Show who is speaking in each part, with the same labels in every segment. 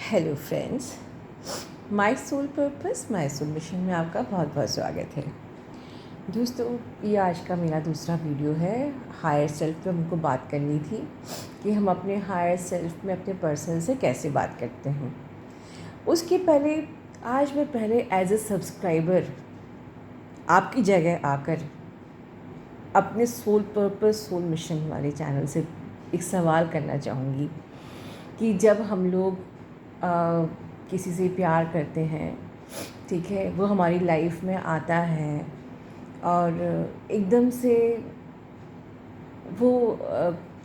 Speaker 1: Hello friends, my soul purpose my soul mission में आपका बहुत बहुत स्वागत है। दोस्तों, ये आज का मेरा दूसरा वीडियो है। हायर सेल्फ पे हमको बात करनी थी कि हम अपने हायर सेल्फ में अपने पर्सन से कैसे बात करते हैं। उसके पहले आज मैं पहले एज ए सब्सक्राइबर आपकी जगह आकर अपने सोल पर्पस सोल मिशन वाले चैनल से एक सवाल करना चाहूँगी कि जब हम लोग किसी से प्यार करते हैं, ठीक है, वो हमारी लाइफ में आता है और एकदम से वो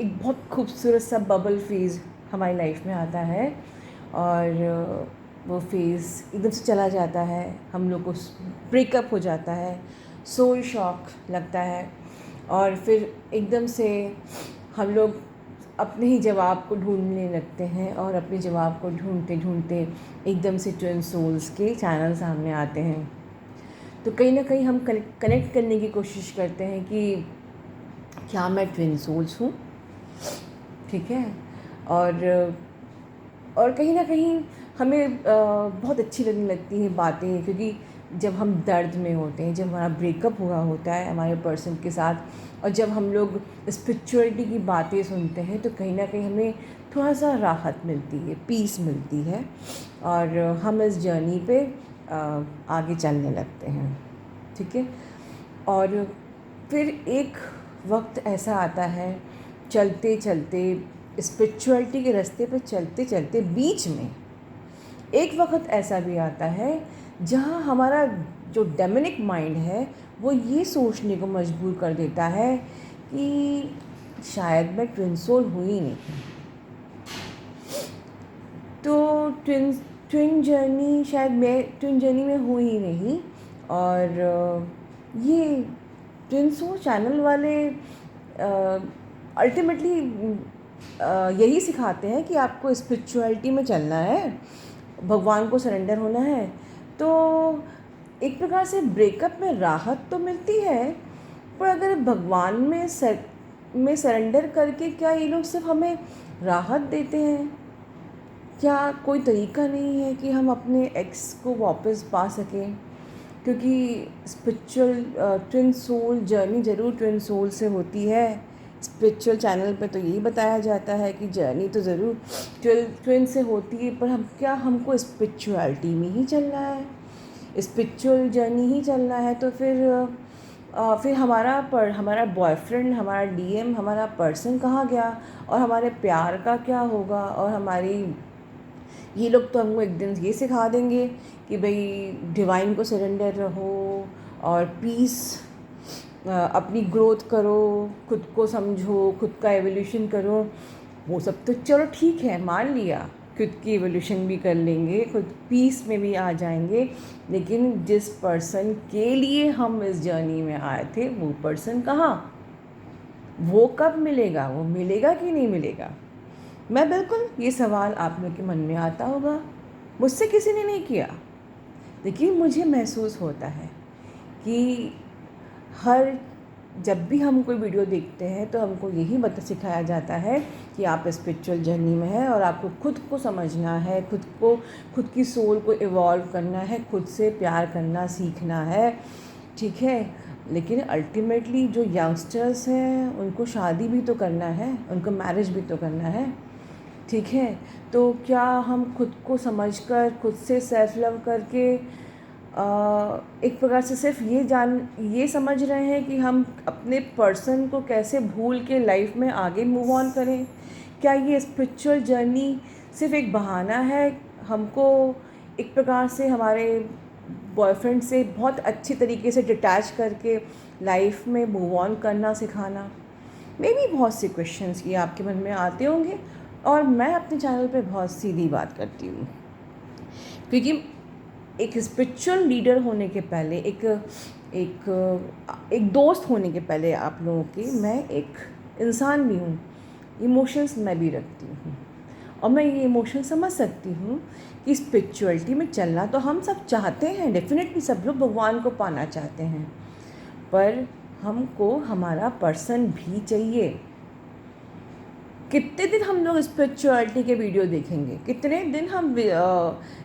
Speaker 1: एक बहुत खूबसूरत सा बबल फेज़ हमारी लाइफ में आता है और वो फेज़ एकदम से चला जाता है। हम लोग को ब्रेकअप हो जाता है, सोल शॉक लगता है और फिर एकदम से हम लोग अपने ही जवाब को ढूंढने लगते हैं और अपने जवाब को ढूंढते ढूंढते एकदम से ट्विन सोल्स के चैनल सामने आते हैं। तो कहीं ना कहीं हम कनेक्ट करने की कोशिश करते हैं कि क्या मैं ट्विन सोल्स हूँ, ठीक है। और कहीं ना कहीं हमें बहुत अच्छी लगने लगती हैं बातें, क्योंकि जब हम दर्द में होते हैं, जब हमारा ब्रेकअप हुआ होता है हमारे पर्सन के साथ और जब हम लोग स्पिरिचुअलिटी की बातें सुनते हैं तो कहीं ना कहीं हमें थोड़ा सा राहत मिलती है, पीस मिलती है और हम इस जर्नी पे आगे चलने लगते हैं, ठीक है। और फिर एक वक्त ऐसा आता है, चलते चलते स्पिरिचुअलिटी के रास्ते पे चलते चलते बीच में एक वक्त ऐसा भी आता है जहाँ हमारा जो डेमोनिक माइंड है वो ये सोचने को मजबूर कर देता है कि शायद मैं ट्विन सोल हुई नहीं। तो ट्विन जर्नी शायद मैं ट्विन जर्नी में हुई ही नहीं। और ये ट्विन सोल चैनल वाले अल्टीमेटली यही सिखाते हैं कि आपको स्पिरिचुअलिटी में चलना है, भगवान को सरेंडर होना है। तो एक प्रकार से ब्रेकअप में राहत तो मिलती है, पर अगर भगवान में सरेंडर करके क्या ये लोग सिर्फ हमें राहत देते हैं? क्या कोई तरीका नहीं है कि हम अपने एक्स को वापस पा सकें? क्योंकि स्पिरिचुअल ट्विन सोल जर्नी ज़रूर ट्विन सोल से होती है। स्पिरिचुअल चैनल पे तो यही बताया जाता है कि जर्नी तो ज़रूर ट्विन से होती है, पर हमको स्पिरिचुअलिटी में ही चलना है, स्पिरिचुअल जर्नी ही चलना है। तो फिर हमारा बॉयफ्रेंड, हमारा डीएम, हमारा पर्सन कहाँ गया और हमारे प्यार का क्या होगा? और हमारी ये लोग तो हमको एक दिन ये सिखा देंगे कि भाई डिवाइन को सरेंडर रहो और पीस, अपनी ग्रोथ करो, खुद को समझो, खुद का एवोल्यूशन करो। वो सब तो चलो ठीक है, मान लिया, खुद की एवोल्यूशन भी कर लेंगे, खुद पीस में भी आ जाएंगे, लेकिन जिस पर्सन के लिए हम इस जर्नी में आए थे वो पर्सन कहाँ? वो कब मिलेगा? वो मिलेगा कि नहीं मिलेगा? मैं बिल्कुल, ये सवाल आप लोग के मन में आता होगा, मुझसे किसी ने नहीं किया, लेकिन मुझे महसूस होता है कि जब भी हम कोई वीडियो देखते हैं तो हमको यही सिखाया जाता है कि आप स्पिरिचुअल जर्नी में हैं और आपको खुद को समझना है, खुद की सोल को इवॉल्व करना है, खुद से प्यार करना सीखना है, ठीक है। लेकिन अल्टीमेटली जो यंगस्टर्स हैं उनको शादी भी तो करना है, उनको मैरिज भी तो करना है, ठीक है। तो क्या हम खुद को समझकर, खुद से सेल्फ लव करके एक प्रकार से सिर्फ ये समझ रहे हैं कि हम अपने पर्सन को कैसे भूल के लाइफ में आगे मूव ऑन करें? क्या ये स्पिरिचुअल जर्नी सिर्फ एक बहाना है हमको एक प्रकार से हमारे बॉयफ्रेंड से बहुत अच्छी तरीके से डिटैच करके लाइफ में मूव ऑन करना सिखाना? मे भी बहुत से क्वेश्चंस ये आपके मन में आते होंगे और मैं अपने चैनल पे बहुत सीधी बात करती हूँ, क्योंकि एक स्पिरिचुअल लीडर होने के पहले, एक दोस्त होने के पहले आप लोगों के, मैं एक इंसान भी हूँ, इमोशंस मैं भी रखती हूँ और मैं ये इमोशन समझ सकती हूँ कि स्पिरिचुअलिटी में चलना तो हम सब चाहते हैं, डेफिनेटली सब लोग भगवान को पाना चाहते हैं, पर हमको हमारा पर्सन भी चाहिए। कितने दिन हम लोग स्पिरिचुअलिटी के वीडियो देखेंगे, कितने दिन हम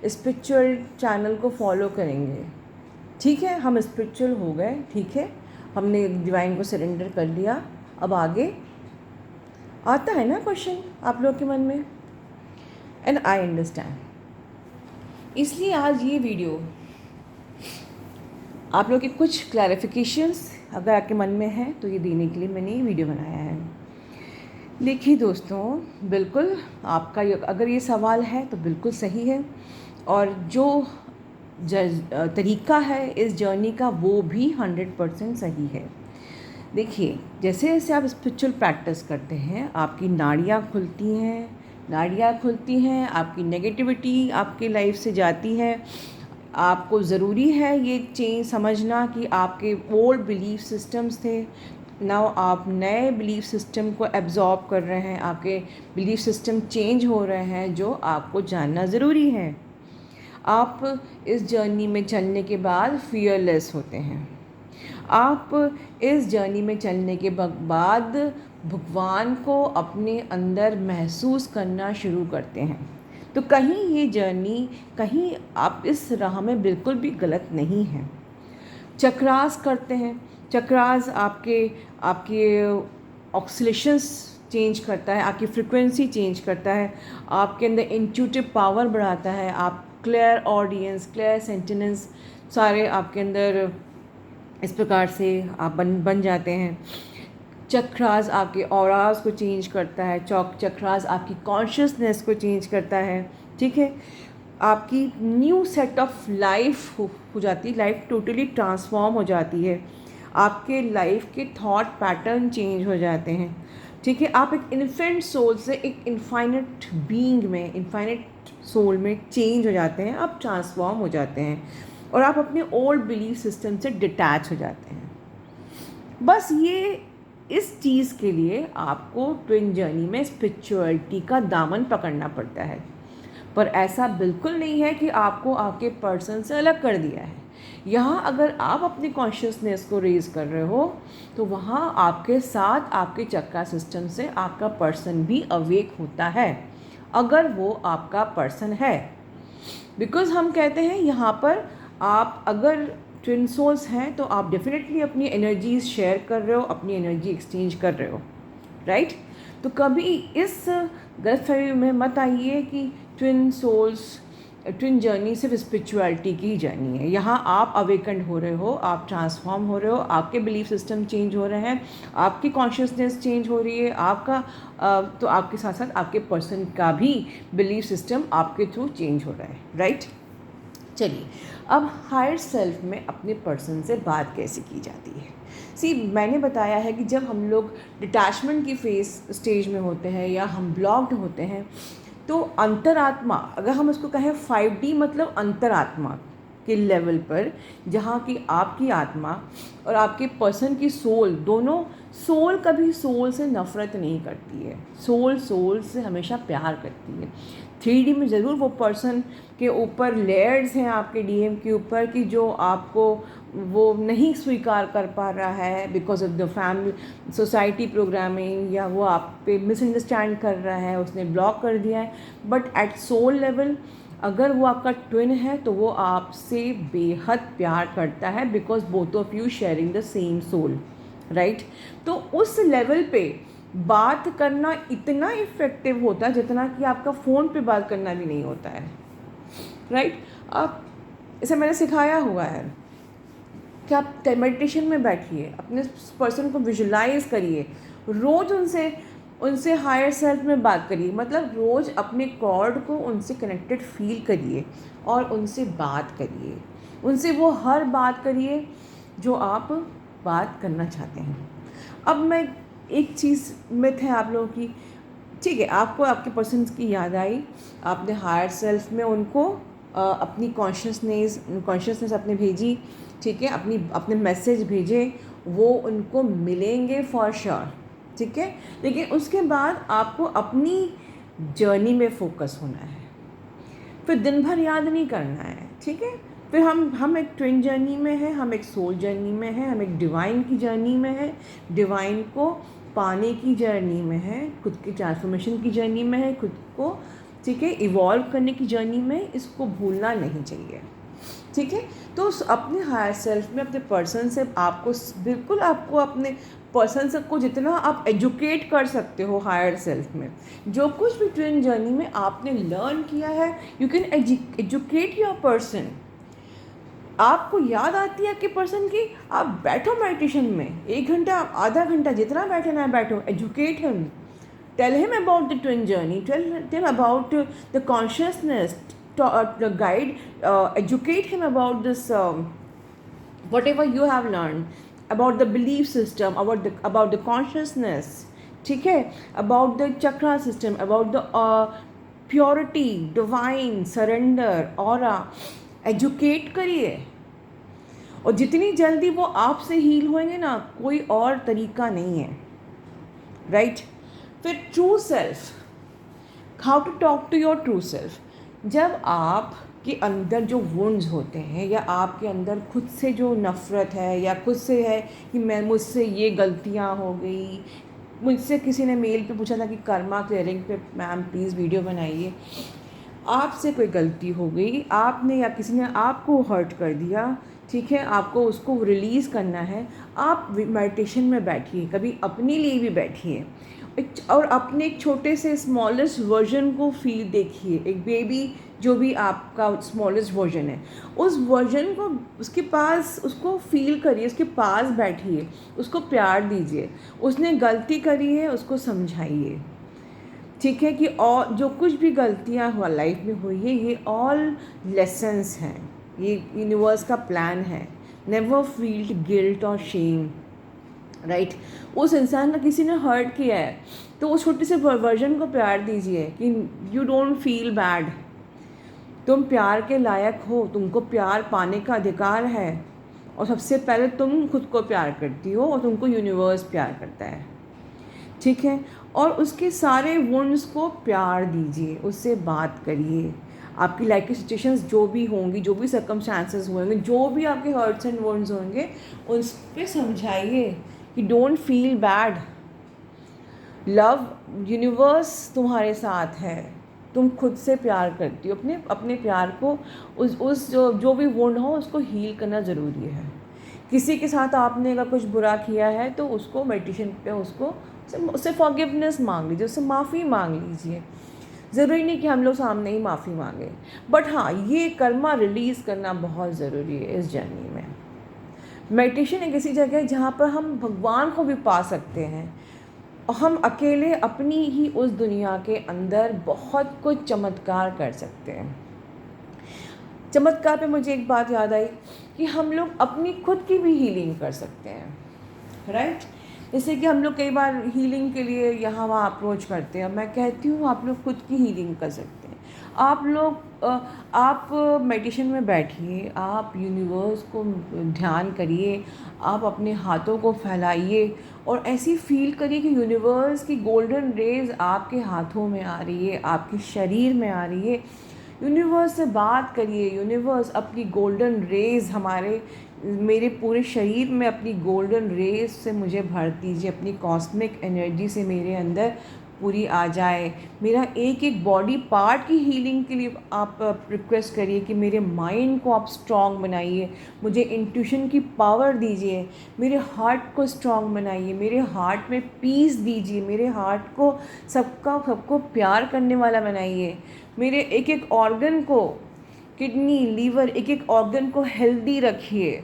Speaker 1: स्पिरिचुअल चैनल को फॉलो करेंगे? ठीक है, हम स्पिरिचुअल हो गए, ठीक है, हमने डिवाइन को सरेंडर कर लिया, अब आगे आता है ना क्वेश्चन आप लोग के मन में, एंड आई अंडरस्टैंड। इसलिए आज ये वीडियो आप लोग के कुछ क्लैरिफिकेशंस अगर आपके मन में है तो ये देने के लिए मैंने ये वीडियो बनाया है। देखिए दोस्तों, बिल्कुल आपका अगर ये सवाल है तो बिल्कुल सही है, और जो तरीका है इस जर्नी का वो भी 100% सही है। देखिए, जैसे जैसे आप स्पिरिचुअल प्रैक्टिस करते हैं आपकी नाड़ियाँ खुलती हैं, आपकी नेगेटिविटी आपकी लाइफ से जाती है। आपको ज़रूरी है ये चेंज समझना कि आपके ओल्ड बिलीफ सिस्टम्स थे, नाउ आप नए बिलीफ सिस्टम को एब्जॉर्ब कर रहे हैं, आपके बिलीफ सिस्टम चेंज हो रहे हैं, जो आपको जानना ज़रूरी है। आप इस जर्नी में चलने के बाद फियरलेस होते हैं। आप इस जर्नी में चलने के बाद भगवान को अपने अंदर महसूस करना शुरू करते हैं। तो कहीं ये जर्नी, कहीं आप इस राह में बिल्कुल भी गलत नहीं हैं। चक्रास करते हैं, चक्रास आपके ऑक्सीलेशंस चेंज करता है, आपकी फ्रिक्वेंसी चेंज करता है, आपके अंदर इंट्यूटिव पावर बढ़ाता है, आप क्लियर ऑडियंस, क्लियर सेंटेंस सारे आपके अंदर इस प्रकार से आप बन जाते हैं। चक्रास आपके ऑरास को चेंज करता है, चक्रास आपकी कॉन्शियसनेस को चेंज करता है, ठीक है। आपकी न्यू सेट ऑफ लाइफ हो जाती है, लाइफ टोटली ट्रांसफॉर्म हो जाती है, आपके लाइफ के थॉट पैटर्न चेंज हो जाते हैं, ठीक है। आप एक इन्फिनिट सोल से एक इनफाइनाइट बीइंग में, इनफाइनाइट सोल में चेंज हो जाते हैं, आप ट्रांसफॉर्म हो जाते हैं, और आप अपने ओल्ड बिलीफ सिस्टम से डिटैच हो जाते हैं। बस ये इस चीज़ के लिए आपको ट्विन जर्नी में स्पिरिचुअलिटी का दामन पकड़ना पड़ता है, पर ऐसा बिल्कुल नहीं है कि आपको आपके पर्सन से अलग कर दिया है। यहाँ अगर आप अपनी कॉन्शियसनेस को रेज कर रहे हो तो वहाँ आपके साथ आपके चक्रा सिस्टम से आपका पर्सन भी अवेक होता है, अगर वो आपका पर्सन है। बिकॉज़ हम कहते हैं यहाँ पर आप अगर ट्विन सोल्स हैं तो आप डेफिनेटली अपनी एनर्जीज शेयर कर रहे हो, अपनी एनर्जी एक्सचेंज कर रहे हो, राइट। तो कभी इस गलतफहमी में मत आइए कि ट्विन सोल्स, ट्विन जर्नी सिर्फ स्पिरिचुअलिटी की जर्नी है। यहाँ आप अवेकंड हो रहे हो, आप ट्रांसफॉर्म हो रहे हो, आपके बिलीफ सिस्टम चेंज हो रहे हैं, आपकी कॉन्शियसनेस चेंज हो रही है, आपका तो आपके साथ साथ आपके पर्सन का भी बिलीफ सिस्टम आपके थ्रू चेंज हो रहा है, राइट। चलिए, अब हायर सेल्फ में अपने पर्सन से बात कैसे की जाती है। मैंने बताया है कि जब हम लोग डिटैचमेंट की स्टेज में होते हैं या हम ब्लॉक्ड होते हैं तो अंतरात्मा, अगर हम उसको कहें 5D मतलब अंतरात्मा के लेवल पर, जहाँ की आपकी आत्मा और आपके पर्सन की सोल, दोनों, सोल कभी सोल से नफ़रत नहीं करती है, सोल से हमेशा प्यार करती है। 3D में ज़रूर वो पर्सन के ऊपर लेयर्स हैं आपके डीएम के ऊपर कि जो आपको वो नहीं स्वीकार कर पा रहा है because of the family society programming, या वो आप पे मिसअंडरस्टैंड कर रहा है, उसने ब्लॉक कर दिया है। बट एट सोल लेवल अगर वो आपका ट्विन है तो वो आपसे बेहद प्यार करता है, because both of you sharing the same soul, right. तो उस लेवल पे बात करना इतना इफ़ेक्टिव होता है जितना कि आपका फ़ोन पे बात करना भी नहीं होता है, राइट। आप इसे मैंने सिखाया हुआ है कि आप मेडिटेशन में बैठिए, अपने पर्सन को विजुलाइज करिए, रोज़ उनसे हायर सेल्फ में बात करिए, मतलब रोज़ अपने कॉर्ड को उनसे कनेक्टेड फील करिए और उनसे बात करिए, उनसे वो हर बात करिए जो आप बात करना चाहते हैं। अब मैं एक चीज़ मिथ है आप लोगों की, ठीक है, आपको आपके पर्सन्स की याद आई, आपने हायर सेल्फ में उनको अपनी कॉन्शियसनेस अपने भेजी, ठीक है, अपने मैसेज भेजे, वो उनको मिलेंगे फॉर श्योर, ठीक है। लेकिन उसके बाद आपको अपनी जर्नी में फोकस होना है, फिर दिन भर याद नहीं करना है, ठीक है। फिर हम एक ट्विन जर्नी में हैं, हम एक सोल जर्नी में हैं, हम एक डिवाइन की जर्नी में हैं। डिवाइन को पाने की जर्नी में है, खुद की ट्रांसफॉर्मेशन की जर्नी में है, खुद को ठीक है इवॉल्व करने की जर्नी में, इसको भूलना नहीं चाहिए। ठीक है, तो अपने हायर सेल्फ में, अपने पर्सन से आपको बिल्कुल, आपको अपने पर्सन से को जितना आप एजुकेट कर सकते हो हायर सेल्फ में, जो कुछ भी ट्विन जर्नी में आपने लर्न किया है, you can educate your person. आपको याद आती है कि पर्सन की, आप बैठो मेडिटेशन में 1 घंटा, आधा घंटा, जितना बैठना है बैठो, educate him, tell him about the twin journey, tell him about the consciousness, guide, educate him about this, whatever you have learned about the belief system, about the consciousness, ठीक है, about the chakra system, about the purity, divine surrender, aura, educate करिए। और जितनी जल्दी वो आपसे heal होंगे ना, कोई और तरीका नहीं है, राइट। फिर true self, how to talk to your true self. जब आपके अंदर जो वुंड्स होते हैं, या आपके अंदर खुद से जो नफ़रत है, या खुद से है कि मुझसे ये गलतियाँ हो गई, मुझसे किसी ने मेल पे पूछा था कि कर्मा क्लियरिंग पे मैम प्लीज़ वीडियो बनाइए, आपसे कोई गलती हो गई, आपने या किसी ने आपको हर्ट कर दिया, ठीक है, आपको उसको रिलीज़ करना है, आप मेडिटेशन में बैठिए, कभी अपने लिए भी बैठिए, और अपने एक छोटे से स्मॉलेस्ट वर्जन को फील देखिए। एक बेबी जो भी आपका स्मॉलेस्ट वर्जन है, उस वर्जन को उसके पास, उसको फील करिए, उसके पास बैठिए, उसको प्यार दीजिए। उसने गलती करी है, उसको समझाइए, ठीक है, कि और जो कुछ भी गलतियाँ हुआ लाइफ में हुई है, ये ऑल लेसन्स हैं, ये यूनिवर्स का प्लान है। नेवर फील गिल्ट और शेम, राइट। उस इंसान का किसी ने हर्ट किया है, तो उस छोटे से वर्जन को प्यार दीजिए कि यू डोंट फील बैड, तुम प्यार के लायक हो, तुमको प्यार पाने का अधिकार है, और सबसे पहले तुम खुद को प्यार करती हो, और तुमको यूनिवर्स प्यार करता है, ठीक है। और उसके सारे वुंड्स को प्यार दीजिए, उससे बात करिए। आपकी लाइफ की सिचुएशंस जो भी होंगी, जो भी सर्कमस्टांसेस होंगे, जो भी आपके हर्ट्स एंड वुंड्स होंगे, उस पर समझाइए कि don't feel bad, love, universe तुम्हारे साथ है, तुम खुद से प्यार करती हो, अपने प्यार को, उस जो भी वुंड हो उसको हील करना ज़रूरी है। किसी के साथ आपने अगर कुछ बुरा किया है, तो उसको मेडिटेशन पे उससे फॉरगिवनेस मांग लीजिए, उससे माफ़ी मांग लीजिए। ज़रूरी नहीं कि हम लोग सामने ही माफ़ी मांगे, बट हाँ, ये कर्मा रिलीज़ करना बहुत ज़रूरी है इस जर्नी में। मेडिटेशन एक ऐसी जगह है जहाँ पर हम भगवान को भी पा सकते हैं, और हम अकेले अपनी ही उस दुनिया के अंदर बहुत कुछ चमत्कार कर सकते हैं। चमत्कार पे मुझे एक बात याद आई कि हम लोग अपनी खुद की भी हीलिंग कर सकते हैं, राइट। जैसे कि हम लोग कई बार हीलिंग के लिए यहाँ वहाँ अप्रोच करते हैं, मैं कहती हूँ आप लोग खुद की हीलिंग कर सकते हैं। आप मेडिटेशन में बैठिए, आप यूनिवर्स को ध्यान करिए, आप अपने हाथों को फैलाइए, और ऐसी फील करिए कि यूनिवर्स की गोल्डन रेज आपके हाथों में आ रही है, आपके शरीर में आ रही है। यूनिवर्स से बात करिए, यूनिवर्स अपनी गोल्डन रेज मेरे पूरे शरीर में अपनी गोल्डन रेज से मुझे भर दीजिए, अपनी कॉस्मिक एनर्जी से मेरे अंदर पूरी आ जाए। मेरा एक एक बॉडी पार्ट की हीलिंग के लिए आप रिक्वेस्ट करिए कि मेरे माइंड को आप स्ट्रॉन्ग बनाइए, मुझे इंट्यूशन की पावर दीजिए, मेरे हार्ट को स्ट्रॉन्ग बनाइए, मेरे हार्ट में पीस दीजिए, मेरे हार्ट को सबको प्यार करने वाला बनाइए, मेरे एक एक ऑर्गन को, किडनी, लीवर, एक एक ऑर्गन को हेल्दी रखिए,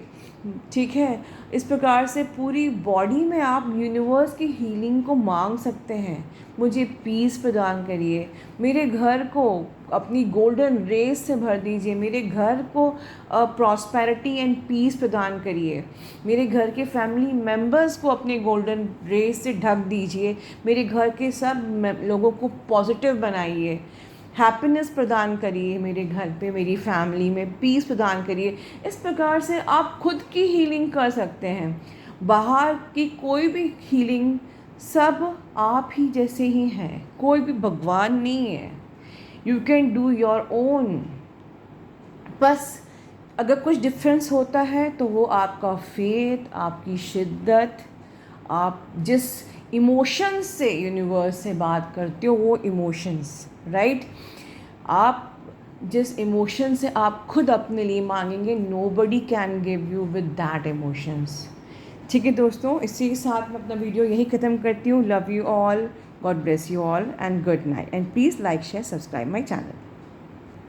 Speaker 1: ठीक है। इस प्रकार से पूरी बॉडी में आप यूनिवर्स की हीलिंग को मांग सकते हैं। मुझे पीस प्रदान करिए, मेरे घर को अपनी गोल्डन रेज से भर दीजिए, मेरे घर को प्रॉस्पेरिटी एंड पीस प्रदान करिए, मेरे घर के फैमिली मेम्बर्स को अपने गोल्डन रेज से ढक दीजिए, मेरे घर के सब लोगों को पॉजिटिव बनाइए, हैप्पीनेस प्रदान करिए, मेरे घर पे, मेरी फैमिली में पीस प्रदान करिए। इस प्रकार से आप खुद की हीलिंग कर सकते हैं। बाहर की कोई भी हीलिंग, सब आप ही जैसे ही हैं, कोई भी भगवान नहीं है। You can do your own. बस अगर कुछ डिफरेंस होता है तो वो आपका फेथ, आपकी शिद्दत, आप जिस इमोशंस से यूनिवर्स से बात करते हो, वो इमोशंस, राइट। आप जिस इमोशन से आप खुद अपने लिए मांगेंगे, nobody can give you with that emotions. ठीक है दोस्तों, इसी के साथ मैं अपना वीडियो यही ख़त्म करती हूँ। Love you all, God bless you all and good night, and please like share subscribe my channel.